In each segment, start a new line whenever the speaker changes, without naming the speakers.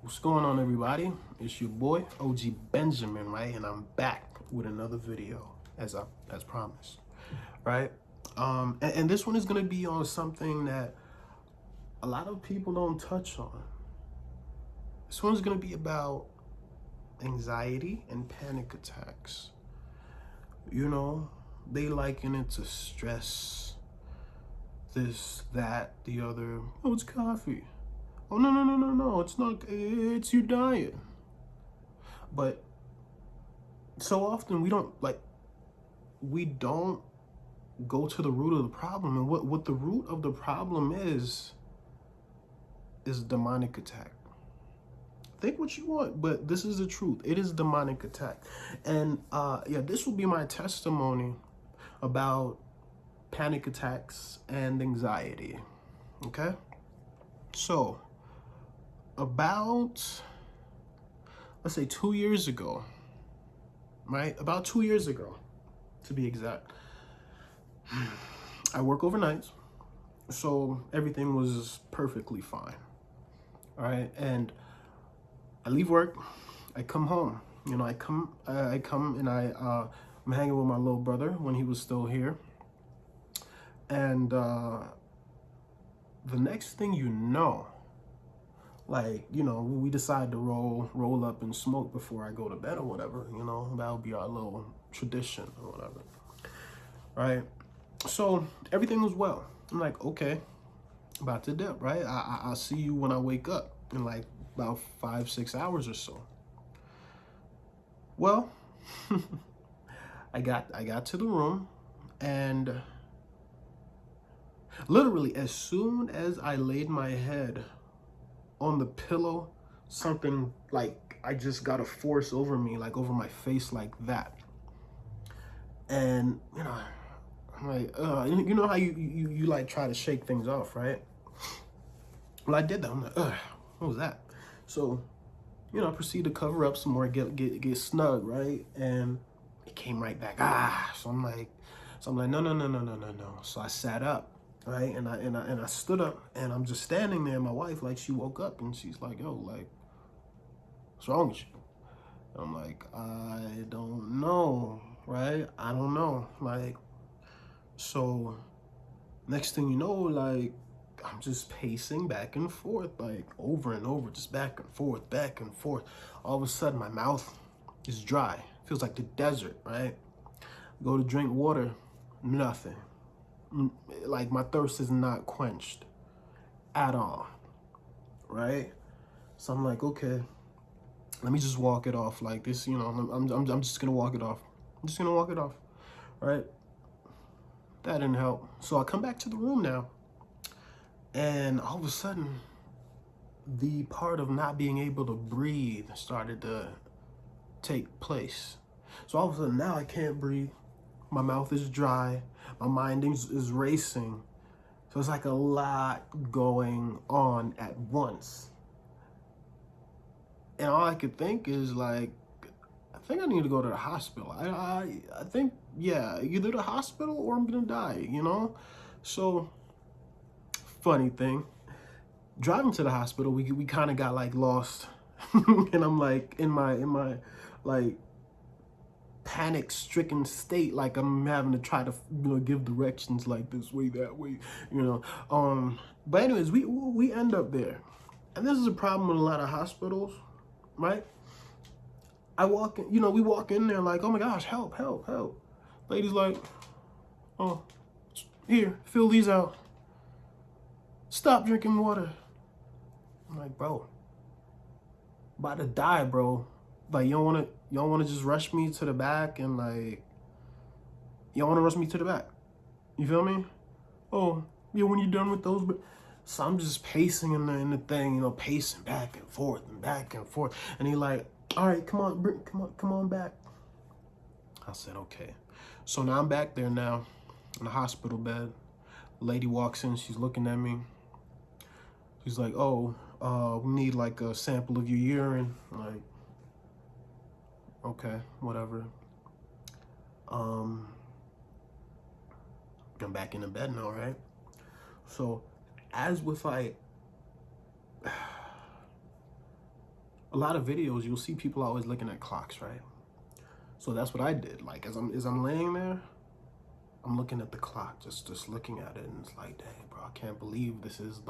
What's going on, everybody? It's your boy OG Benjamin, right? And I'm back with another video as promised, right? And this one is gonna be on something that a lot of people don't touch on. This one's gonna be about anxiety and panic attacks. You know, they liken it to stress, this, that, the other. Oh, it's coffee. Oh, no, it's not. It's your diet. But so often we don't go to the root of the problem. And what the root of the problem is demonic attack. Think what you want, but this is the truth. It is demonic attack. And this will be my testimony about panic attacks and anxiety. Okay? So about, let's say 2 years ago, right? About 2 years ago, to be exact. I work overnights, so everything was perfectly fine. All right, and I leave work, I come home. I come and I'm hanging with my little brother when he was still here, and the next thing you know, we decide to roll up and smoke before I go to bed or whatever. That'll be our little tradition or whatever, right? So everything was well. I'm like, okay, about to dip, right? I'll see you when I wake up in like about 5-6 hours or so. Well, I got to the room, and literally as soon as I laid my head on the pillow, something like I just got a force over me, like over my face, like that. And I'm like, you know how you like try to shake things off, right? Well, I did that. I'm like, what was that? So, I proceed to cover up some more, get snug, right? And it came right back. So I'm like, no. So I sat up, right? And I stood up, and I'm just standing there. My wife, like, she woke up and she's like, yo, like, what's wrong with you? I'm like, I don't know, right? I don't know. Like, so next thing you know, like, I'm just pacing back and forth, like over and over, just back and forth, back and forth. All of a sudden, my mouth is dry. Feels like the desert, right? Go to drink water, nothing. Like, my thirst is not quenched at all, right? So I'm like, okay, let me just walk it off like this. I'm just gonna walk it off. I'm just gonna walk it off, right? That didn't help. So I come back to the room now, and all of a sudden, the part of not being able to breathe started to take place. So all of a sudden now I can't breathe. My mouth is dry. My mind is racing. So it's like a lot going on at once. And all I could think is like, I think I need to go to the hospital. I think, yeah, either the hospital or I'm gonna die. So funny thing, driving to the hospital, we kind of got like lost, and I'm like in my like panic-stricken state, like I'm having to try to give directions like this way, that way. But anyways, we end up there, and this is a problem with a lot of hospitals, right? I walk in, we walk in there like, oh my gosh, help. Lady's like, oh, here, fill these out. Stop drinking water. I'm like, bro, about to die, bro. Like, you don't wanna just rush me to the back, and like, you don't wanna rush me to the back. You feel me? Oh, yeah, when you're done with those, but so I'm just pacing in the thing, pacing back and forth and back and forth. And he like, all right, come on back. I said, okay. So now I'm back there now in the hospital bed. Lady walks in, she's looking at me. She's like, oh, we need like a sample of your urine. I'm like, okay, whatever. I'm back in the bed now, right? So as with like a lot of videos, you'll see people always looking at clocks, right? So that's what I did. Like as I'm laying there, I'm looking at the clock, just looking at it, and it's like, dang, bro, I can't believe this is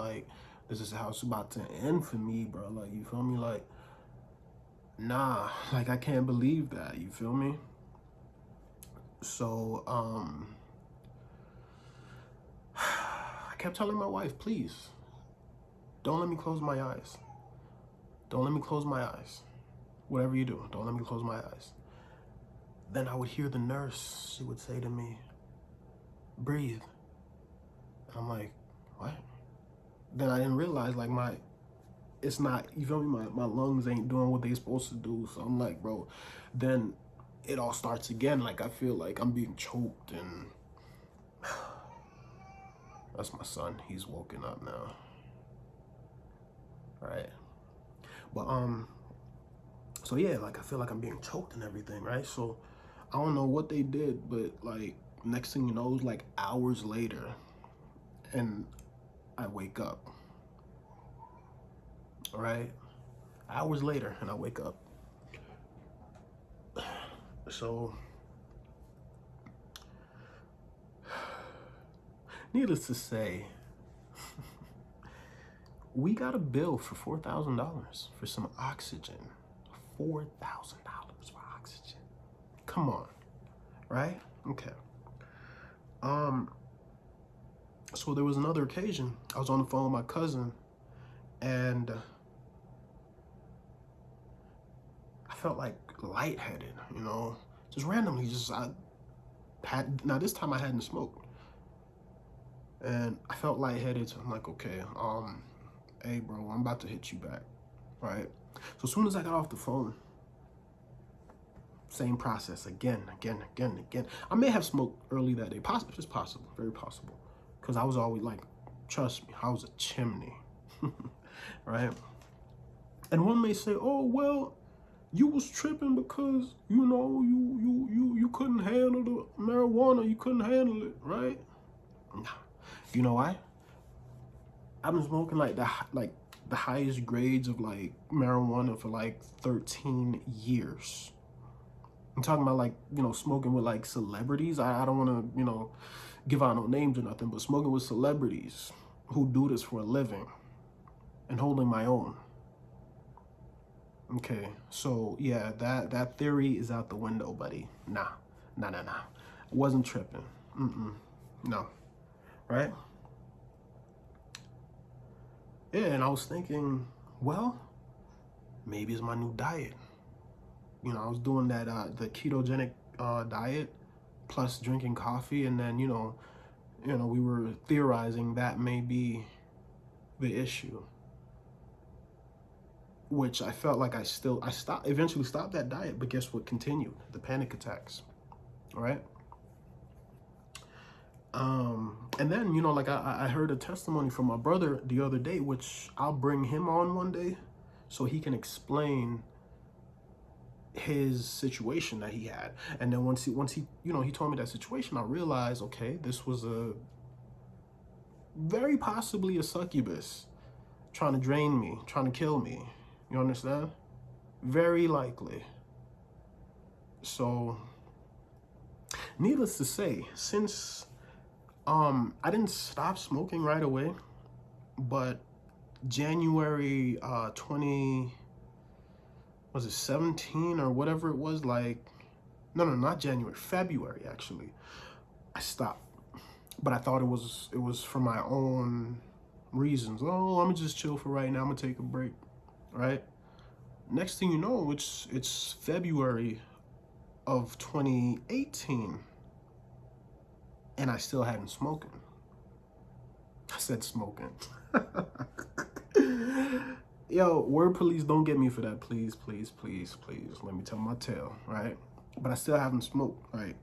how it's about to end for me, bro. Like, you feel me? Like, nah, like I can't believe that. You feel me? So I kept telling my wife, please, don't let me close my eyes. Don't let me close my eyes. Whatever you do, don't let me close my eyes. Then I would hear the nurse, she would say to me, breathe. And I'm like, what? Then I didn't realize, like, it's not, you feel me? My lungs ain't doing what they supposed to do. So I'm like, bro, then it all starts again. Like, I feel like I'm being choked, and that's my son. He's woken up now. Right. But, so yeah, like, I feel like I'm being choked and everything, right? So I don't know what they did, but like, next thing you know, it was like hours later, and I wake up. All right, hours later, and I wake up. So, needless to say, we got a bill for $4,000 for some oxygen. $4,000 for oxygen. Come on, right? Okay. So there was another occasion. I was on the phone with my cousin, and I felt like lightheaded, you know, just randomly. Now this time I hadn't smoked, and I felt lightheaded. So I'm like, okay, hey bro, I'm about to hit you back, right? So as soon as I got off the phone, same process again. I may have smoked early that day. It's possible, very possible, because I was always like, trust me, I was a chimney, right? And one may say, oh well, you was tripping because, you know, you couldn't handle the marijuana, you couldn't handle it, right? You know why? I've been smoking like the highest grades of like marijuana for like 13 years. I'm talking about, like, you know, smoking with like celebrities. I don't want to, you know, give out no names or nothing, but smoking with celebrities who do this for a living and holding my own. Okay, so yeah, that theory is out the window, buddy. Nah. I wasn't tripping. No, right? Yeah, and I was thinking, well, maybe it's my new diet. You know, I was doing that the ketogenic diet plus drinking coffee, and then you know, we were theorizing that may be the issue. Which I felt like I eventually stopped that diet, but guess what continued? The panic attacks, right? And then, you know, like I heard a testimony from my brother the other day, which I'll bring him on one day so he can explain his situation that he had. And then once he, you know, he told me that situation, I realized, okay, this was very possibly a succubus trying to drain me, trying to kill me. You understand? Very likely. So, needless to say, since I didn't stop smoking right away, but January 17 or whatever it was, like, no, not January, February actually, I stopped. But I thought it was for my own reasons. Oh, I'm gonna just chill for right now, I'm gonna take a break, right? Next thing you know, it's February of 2018, and I still hadn't spoken. I said smoking. Yo, word police, don't get me for that, please. Let me tell my tale, right? But I still haven't smoked, right?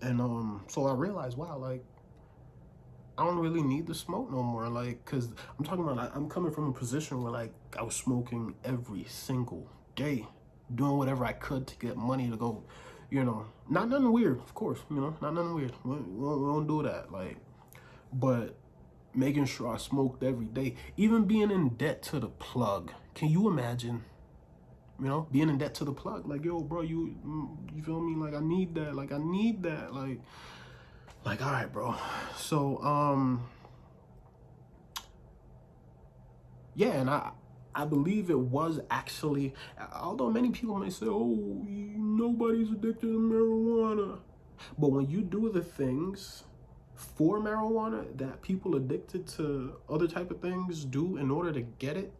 And so I realized, wow, like, I don't really need to smoke no more, like, because I'm talking about, I'm coming from a position where, like, I was smoking every single day, doing whatever I could to get money to go, you know, not nothing weird, of course, you know, not nothing weird, we don't do that, like, but making sure I smoked every day, even being in debt to the plug. Can you imagine? You know, being in debt to the plug. Like, yo, bro, you feel me? Like, I need that. Like, I need that. Like, all right, bro. So, yeah, and I believe it was actually, although many people may say, oh, nobody's addicted to marijuana. But when you do the things for marijuana that people addicted to other type of things do in order to get it,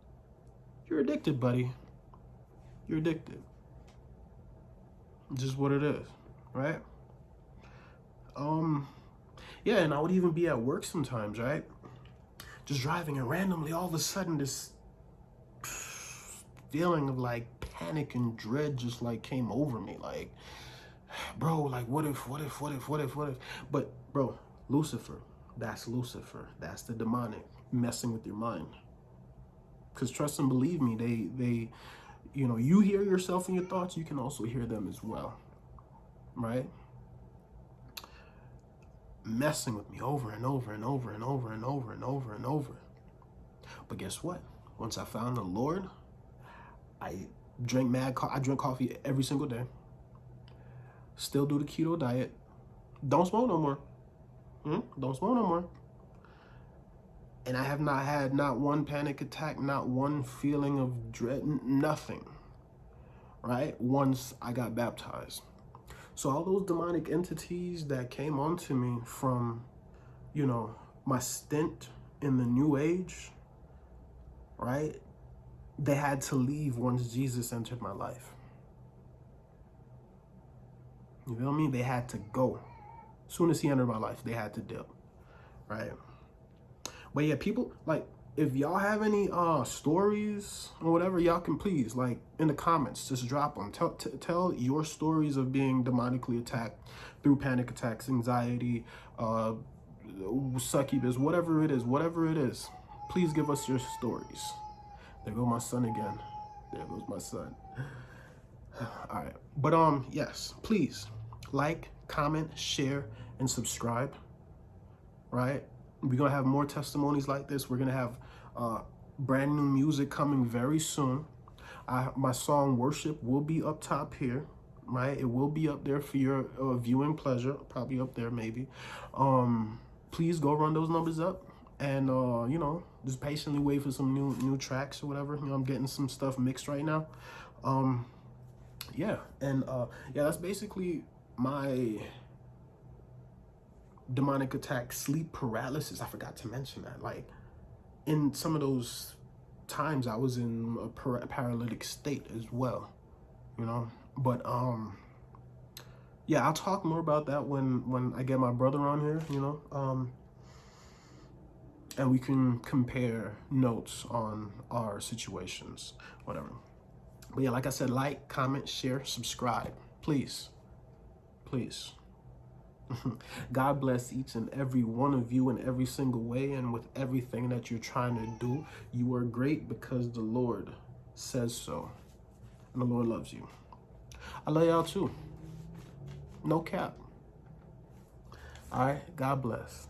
you're addicted, buddy. You're addicted. Just what it is, right? Yeah, and I would even be at work sometimes, right? Just driving, and randomly all of a sudden this feeling of like panic and dread just like came over me. Like, bro, like what if? But bro, Lucifer, that's Lucifer. That's the demonic messing with your mind. Because trust and believe me, they you know, you hear yourself and your thoughts, you can also hear them as well, right? Messing with me over and over and over and over and over and over and over. But guess what? Once I found the Lord, I drink coffee every single day. Still do the keto diet. Don't smoke no more. Don't smoke no more. And I have not had not one panic attack, not one feeling of dread, nothing. Right? Once I got baptized. So all those demonic entities that came onto me from, you know, my stint in the new age, right? They had to leave once Jesus entered my life. You feel me? They had to go. As soon as he entered my life, they had to dip, right? But yeah, people, like, if y'all have any stories or whatever, y'all can please, like, in the comments, just drop them. Tell your stories of being demonically attacked through panic attacks, anxiety, succubus, whatever it is. Please give us your stories. There goes my son again. There goes my son. All right. But yes, please like, comment, share, and subscribe. Right? We're gonna have more testimonies like this. We're gonna have brand new music coming very soon. My song "Worship" will be up top here, right? It will be up there for your viewing pleasure. Probably up there, maybe. Please go run those numbers up, and you know, just patiently wait for some new tracks or whatever. You know, I'm getting some stuff mixed right now. Yeah, and yeah, that's basically my demonic attack, sleep paralysis. I forgot to mention that. Like, in some of those times I was in a paralytic state as well, you know. But yeah, I'll talk more about that when I get my brother on here, you know, and we can compare notes on our situations, whatever. But yeah, like I said, like, comment, share, subscribe, please. God bless each and every one of you in every single way, and with everything that you're trying to do. You are great because the Lord says so, and the Lord loves you. I love y'all too. No cap. All right, God bless.